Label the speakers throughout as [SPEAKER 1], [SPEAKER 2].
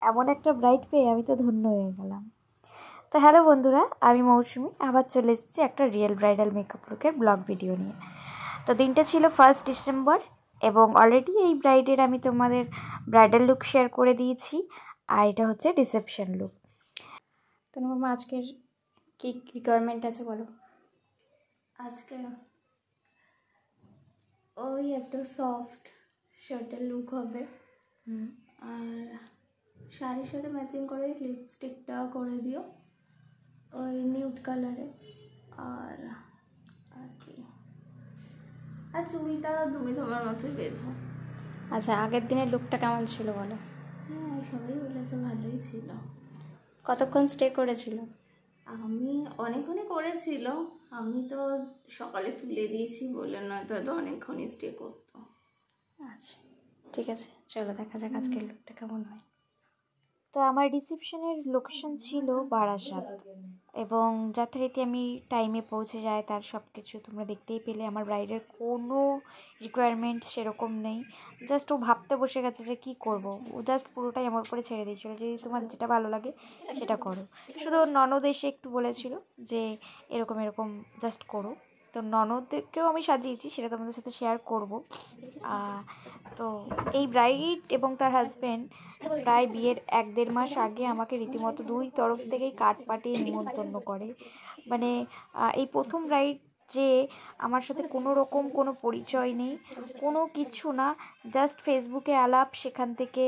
[SPEAKER 1] এমন একটা ব্রাইড পেয়ে আমি তো ধন্য হয়ে গেলাম। তো হ্যালো বন্ধুরা, আমি মৌসুমি আবার চলে এসেছি একটা রিয়েল ব্রাইডাল মেকআপ লুকের ব্লগ ভিডিও নিয়ে। তো দিনটা ছিল 1 ডিসেম্বর এবং অলরেডি এই ব্রাইডের আমি তোমাদের ব্রাইডাল লুক শেয়ার করে দিয়েছি, আর এটা হচ্ছে রিসেপশন লুক। তো মামা আজকের কী রিকোয়ারমেন্ট আছে বলো?
[SPEAKER 2] আজকে ওই একটা সফট শার্টের লুক হবে, আর শাড়ির সাথে ম্যাচিং করে লিপস্টিকটা করে দিও ওই নিউড কালারে, আর আর কি, আর চুলটা তুমি তোমার মতোই বেঁধো।
[SPEAKER 1] আচ্ছা, আগের দিনের লুকটা কেমন ছিল বলো?
[SPEAKER 2] হ্যাঁ, সবাই বলেছে ভালোই ছিল।
[SPEAKER 1] কতক্ষণ স্টে করেছিল?
[SPEAKER 2] আমি অনেকক্ষণই করেছিল, আমি তো সকালে তুলে দিয়েছি বলে, নয়তো হয়তো অনেকক্ষণই স্টে করতো।
[SPEAKER 1] আচ্ছা ঠিক আছে, চলো দেখা যাক আজকের লুকটা কেমন হয়। তো আমার রিসেপশনের লোকেশন ছিল বারাসাত, এবং যথারীতি আমি টাইমে পৌঁছে যাই, তার সব কিছু তোমরা দেখতেই পেলে। আমার ব্রাইডের কোনো রিকোয়ারমেন্ট সেরকম নেই, জাস্ট ও ভাবতে বসে গেছে যে কী করব, ও জাস্ট পুরোটাই আমার উপরে ছেড়ে দিয়েছিল যে তোমার যেটা ভালো লাগে সেটা করো। শুধু ননদ এসে একটু বলেছিল যে এরকম এরকম জাস্ট করো, তো ননদকেও আমি সাজিয়েছি, সেটা তোমাদের সাথে শেয়ার করব। তো এই ব্রাইড এবং তার হাজব্যান্ড প্রায় বিয়ের 1-1.5 মাস আগে আমাকে রীতিমতো 2 তরফ থেকেই কার্ড পাঠিয়ে নিমন্ত্রণ করে। মানে এই প্রথম ব্রাইড যে আমার সাথে কোনো রকম কোনো পরিচয় নেই, কোনো কিছু না, জাস্ট ফেসবুকে আলাপ, সেখান থেকে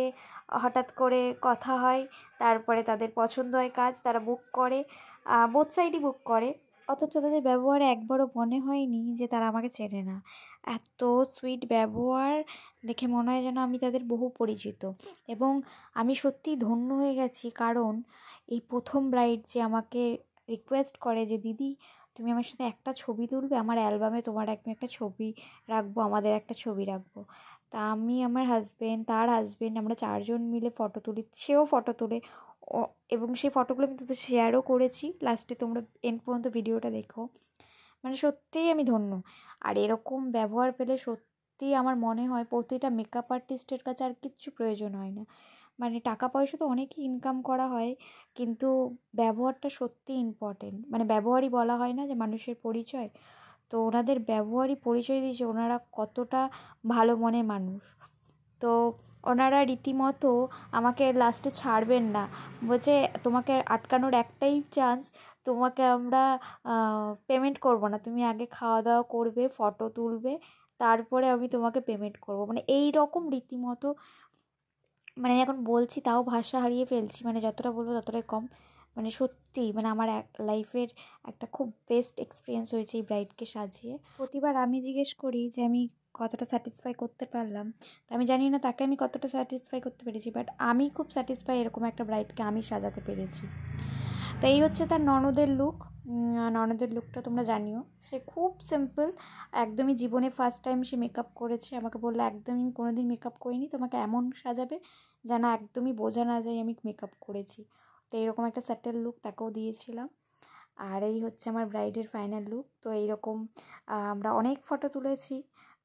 [SPEAKER 1] হঠাৎ করে কথা হয়, তারপরে তাদের পছন্দ হয় কাজ, তারা বুক করে, বোথ সাইডই বুক করে, অথচ তাদের ব্যবহারে একবারও মনে হয়নি যে তারা আমাকে চেনে না। এত সুইট ব্যবহার দেখে মনে হয় যেন আমি তাদের বহু পরিচিত, এবং আমি সত্যিই ধন্য হয়ে গেছি, কারণ এই প্রথম ব্রাইড যে আমাকে রিকোয়েস্ট করে যে দিদি তুমি আমার সাথে একটা ছবি তুলবে, আমার অ্যালবামে তোমার আমি একটা ছবি রাখবো, আমাদের একটা ছবি রাখবো। তা আমি, আমার হাজব্যান্ড, তার হাজব্যান্ড, আমরা 4 জন মিলে ফটো তুলি, সেও ফটো তোলে, এবং সেই ফটোগুলো আমি তোদের শেয়ারও করেছি। লাস্টে তোমরা এন্ড পর্যন্ত ভিডিওটা দেখো। মানে সত্যিই আমি ধন্য। আর এরকম ব্যবহার পেলে সত্যিই আমার মনে হয় প্রতিটা মেকআপ আর্টিস্টের কাছে আর কিচ্ছু প্রয়োজন হয় না। মানে টাকা পয়সা তো অনেকই ইনকাম করা হয়, কিন্তু ব্যবহারটা সত্যিই ইম্পর্টেন্ট। মানে ব্যবহারই বলা হয় না যে মানুষের পরিচয়, তো ওনাদের ব্যবহারই পরিচয় দিয়েছে ওনারা কতটা ভালো মনের মানুষ। তো ওনারা রীতিমতো আমাকে লাস্টে ছাড়বেন না, বলছে তোমাকে আটকানোর একটাই চান্স, তোমাকে আমরা পেমেন্ট করব না, তুমি আগে খাওয়া দাওয়া করবে, ফটো তুলবে, তারপরে আমি তোমাকে পেমেন্ট করব। মানে এই রকম রীতিমতো, মানে এখন বলছি তাও ভাষা হারিয়ে ফেলছি, মানে যতটা বলবো ততটাই কম। মানে সত্যি, মানে আমার লাইফের একটা খুব বেস্ট এক্সপিরিয়েন্স হয়েছে এই ব্রাইডকে সাজিয়ে। প্রতিবার আমি জিজ্ঞেস করি যে আমি কতটা স্যাটিসফাই করতে পারলাম, তো আমি জানি না তাকে আমি কতটা স্যাটিসফাই করতে পেরেছি, বাট আমি খুব স্যাটিসফাই এরকম একটা ব্রাইডকে আমি সাজাতে পেরেছি। তো এই হচ্ছে তার ননদের লুক। ননদের লুকটা তোমরা জানিও, সে খুব সিম্পল, একদমই জীবনে ফার্স্ট টাইম সে মেকআপ করেছে। আমাকে বললো একদমই আমি কোনো দিন মেকআপ করিনি, তোমাকে এমন সাজাবে যেন একদমই বোঝা না যায় আমি মেকআপ করেছি। তো এইরকম একটা স্যাটেল লুক তাকেও দিয়েছিলাম। আর এই হচ্ছে আমার ব্রাইডের ফাইনাল লুক। তো এইরকম আমরা অনেক ফটো তুলেছি।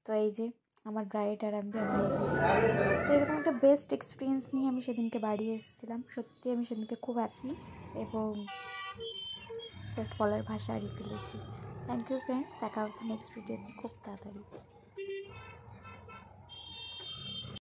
[SPEAKER 1] তো এই যে আমার ব্রাইড আর আমি, তো এরকম একটা বেস্ট এক্সপিরিয়েন্স নিয়ে আমি সেদিনকে বাড়ি এসেছিলাম। সত্যি আমি সেদিনকে খুব হ্যাপি, এবং জাস্ট বলার ভাষা হারিয়ে ফেলেছি। থ্যাংক ইউ ফ্রেন্ড, দেখা হচ্ছে নেক্সট ভিডিওতে খুব তাড়াতাড়ি।